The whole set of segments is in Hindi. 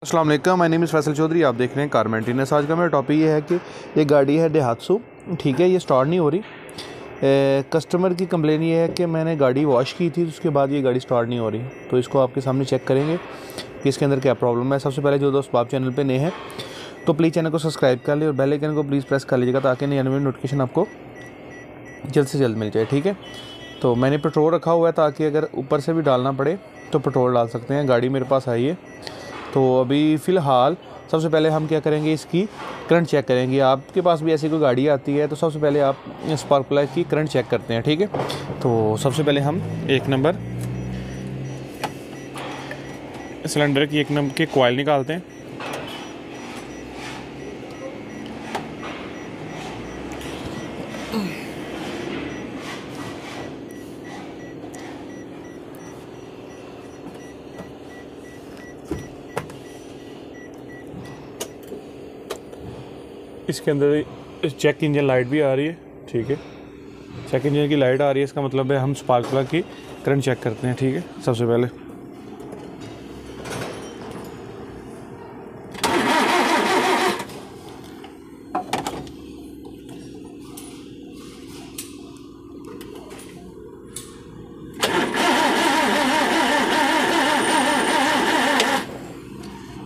अस्सलाम वालेकुम, my name is Faisal Chaudhary. आप देख रहे हैं कार मेंटेनेंस। आज का मेरा टॉपिक ये है कि ये गाड़ी है डेहात्सू, ठीक है। ये स्टार्ट नहीं हो रही। कस्टमर की कंप्लेन ये है कि मैंने गाड़ी वॉश की थी, उसके बाद ये गाड़ी स्टार्ट नहीं हो रही। तो इसको आपके सामने चेक करेंगे कि इसके अंदर क्या प्रॉब्लम है। सबसे पहले जो दोस्त आप चैनल पर नए हैं तो प्लीज़ चैनल को सब्सक्राइब कर ले और बेल आइकन को प्लीज़ प्रेस कर लीजिएगा ताकि नई आने वाली नोटिफिकेशन आपको जल्द से जल्द मिल जाए, ठीक है। तो मैंने पेट्रोल रखा हुआ है ताकि अगर ऊपर से भी डालना पड़े तो पेट्रोल डाल सकते हैं। गाड़ी मेरे पास आई है। तो अभी फ़िलहाल सबसे पहले हम क्या करेंगे, इसकी करंट चेक करेंगे। आपके पास भी ऐसी कोई गाड़ी आती है तो सबसे पहले आप स्पार्क प्लग की करंट चेक करते हैं, ठीक है। तो सबसे पहले हम एक नंबर सिलेंडर की एक नंबर के कॉइल निकालते हैं। इसके अंदर चेक इंजन लाइट भी आ रही है, ठीक है। चेक इंजन की लाइट आ रही है, इसका मतलब है हम स्पार्क प्लग की करंट चेक करते हैं, ठीक है। सबसे पहले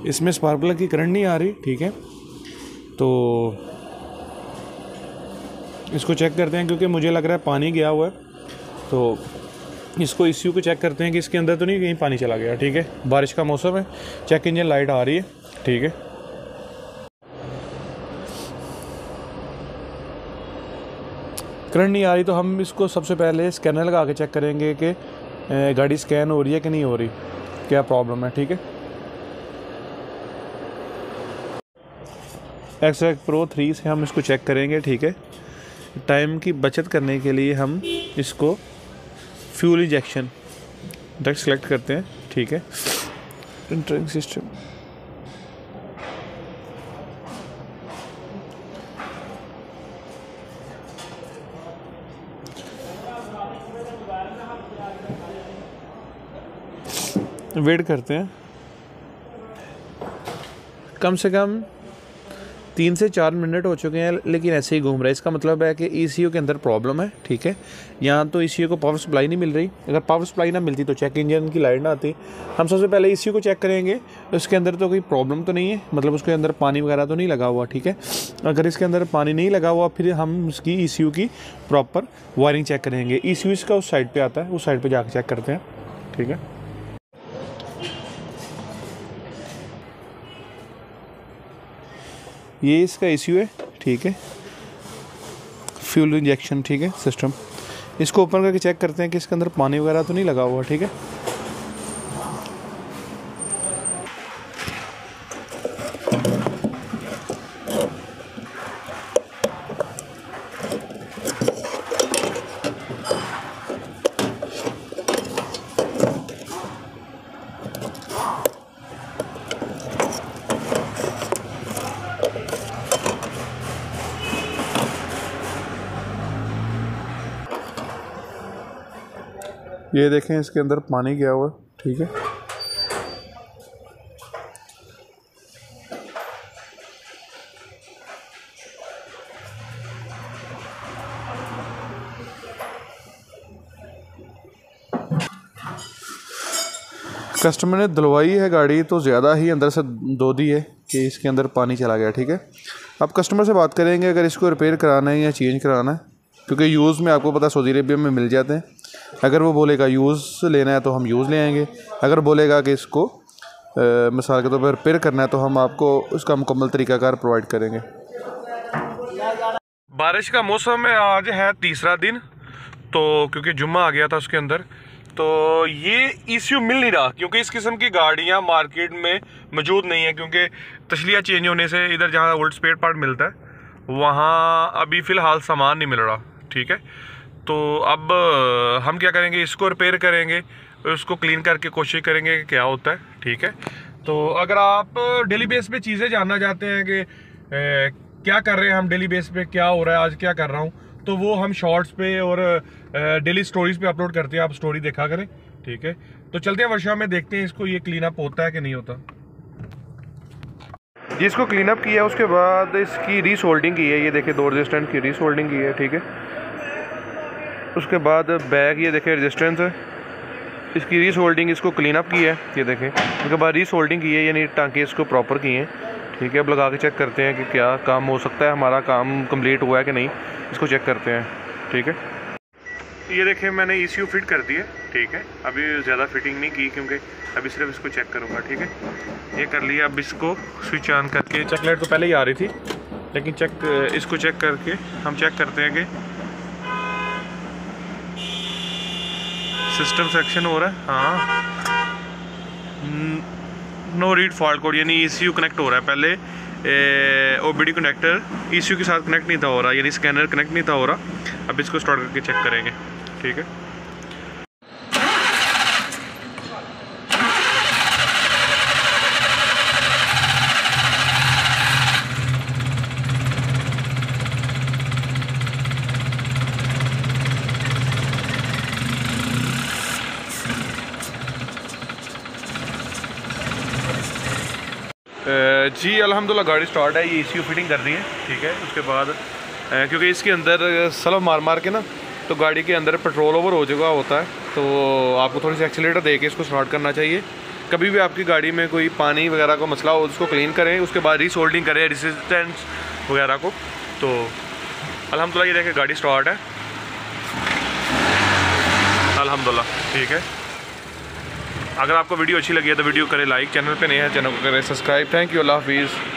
इसमें स्पार्क प्लग की करंट नहीं आ रही, ठीक है। तो इसको चेक करते हैं क्योंकि मुझे लग रहा है पानी गया हुआ है। तो इसको इश्यू को चेक करते हैं कि इसके अंदर तो नहीं कहीं पानी चला गया, ठीक है। बारिश का मौसम है, चेक इंजन लाइट आ रही है, ठीक है। करंट नहीं आ रही तो हम इसको सबसे पहले स्कैनर लगा के चेक करेंगे कि गाड़ी स्कैन हो रही है कि नहीं हो रही, क्या प्रॉब्लम है, ठीक है। एक्सट्रैक्ट प्रो 3 से हम इसको चेक करेंगे, ठीक है। टाइम की बचत करने के लिए हम इसको फ्यूल इंजेक्शन डायरेक्ट सेलेक्ट करते हैं, ठीक है। इंटरिंग सिस्टम वेट करते हैं। कम से कम 3 से 4 मिनट हो चुके हैं लेकिन ऐसे ही घूम रहा है। इसका मतलब है कि ECU के अंदर प्रॉब्लम है, ठीक है। यहाँ तो ECU को पावर सप्लाई नहीं मिल रही। अगर पावर सप्लाई ना मिलती तो चेक इंजन की लाइट ना आती। हम सबसे पहले ECU को चेक करेंगे, उसके अंदर तो कोई प्रॉब्लम तो नहीं है, मतलब उसके अंदर पानी वगैरह तो नहीं लगा हुआ, ठीक है। अगर इसके अंदर पानी नहीं लगा हुआ फिर हम उसकी ECU की प्रॉपर वायरिंग चेक करेंगे। ECU इसका उस साइड पर आता है, उस साइड पर जाकर चेक करते हैं, ठीक है। ये इसका ECU है, ठीक है। फ्यूल इंजेक्शन, ठीक है, सिस्टम। इसको ओपन करके चेक करते हैं कि इसके अंदर पानी वगैरह तो नहीं लगा हुआ, ठीक है। ये देखें इसके अंदर पानी गया हुआ, ठीक है। कस्टमर ने धुलवाई है गाड़ी तो ज़्यादा ही अंदर से धो दी है कि इसके अंदर पानी चला गया, ठीक है। अब कस्टमर से बात करेंगे अगर इसको रिपेयर कराना है या चेंज कराना है, क्योंकि यूज़ में आपको पता सऊदी अरेबिया में मिल जाते हैं। अगर वो बोलेगा यूज़ लेना है तो हम यूज़ ले आएंगे। अगर बोलेगा कि इसको मिसाल के तौर पर रिपेयर करना है तो हम आपको उसका मुकम्मल तरीक़ाकार प्रोवाइड करेंगे। बारिश का मौसम है, आज है तीसरा दिन, तो क्योंकि जुम्मा आ गया था उसके अंदर, तो ये ECU मिल नहीं रहा क्योंकि इस किस्म की गाड़ियाँ मार्केट में मौजूद नहीं है। क्योंकि तशलिया चेंज होने से इधर जहाँ ओल्ड स्पेयर पार्ट मिलता है वहाँ अभी फ़िलहाल सामान नहीं मिल रहा, ठीक है। तो अब हम क्या करेंगे, इसको रिपेयर करेंगे, उसको क्लीन करके कोशिश करेंगे कि क्या होता है, ठीक है। तो अगर आप डेली बेस पे चीज़ें जानना चाहते हैं कि क्या कर रहे हैं हम डेली बेस पे, क्या हो रहा है, आज क्या कर रहा हूँ, तो वो हम शॉर्ट्स पे और डेली स्टोरीज पे अपलोड करते हैं। आप स्टोरी देखा करें, ठीक है। तो चलते हैं वर्कशॉप में, देखते हैं इसको ये क्लीन अप होता है कि नहीं होता। जिसको क्लीन अप किया है उसके बाद इसकी रीसोल्डिंग की है, ये देखे 2 रेजिस्टेंस की रीसोल्डिंग की है, ठीक है। उसके बाद बैक ये देखे रेजिस्टेंस है, इसकी रीसोल्डिंग, इसको क्लीन अप की है, ये देखें। उसके बाद रीसोल्डिंग की है, यानी टांके इसको प्रॉपर किए हैं, ठीक है। अब लगा के चेक करते हैं कि क्या काम हो सकता है, हमारा काम कंप्लीट हुआ है कि नहीं, इसको चेक करते हैं, ठीक है। ये देखें मैंने ECU फिट कर दिया, ठीक है। अभी ज़्यादा फिटिंग नहीं की क्योंकि अभी सिर्फ इसको चेक करूँगा, ठीक है। ये कर लिया। अब इसको स्विच ऑन करके, चेक लाइट तो पहले ही आ रही थी, लेकिन इसको चेक करके हम चेक करते हैं कि सिस्टम सेक्शन हो रहा है। हाँ, नो रीड फॉल्ट कोड, यानी ECU कनेक्ट हो रहा है। पहले OBD कनेक्टर ECU के साथ कनेक्ट नहीं था हो रहा, यानी स्कैनर कनेक्ट नहीं था हो रहा। अब इसको स्टार्ट करके चेक करेंगे, ठीक है। जी अल्हम्दुलिल्लाह गाड़ी स्टार्ट है, ये ECU फिटिंग कर दी है, ठीक है। उसके बाद क्योंकि इसके अंदर स्लव मार मार के ना, तो गाड़ी के अंदर पेट्रोल ओवर हो चुका होता है, तो आपको थोड़ी सी एक्सीलेटर दे के इसको स्टार्ट करना चाहिए। कभी भी आपकी गाड़ी में कोई पानी वगैरह का मसला हो, उसको क्लीन करें, उसके बाद रीसोल्डिंग करें रेजिस्टेंस वगैरह को। तो अल्हम्दुलिल्लाह ये देखें गाड़ी स्टार्ट है अल्हम्दुलिल्लाह, ठीक है। अगर आपको वीडियो अच्छी लगी है तो वीडियो करें लाइक, चैनल पे नए हैं चैनल को करें सब्सक्राइब। थैंक यू, अल्लाह हाफिज़।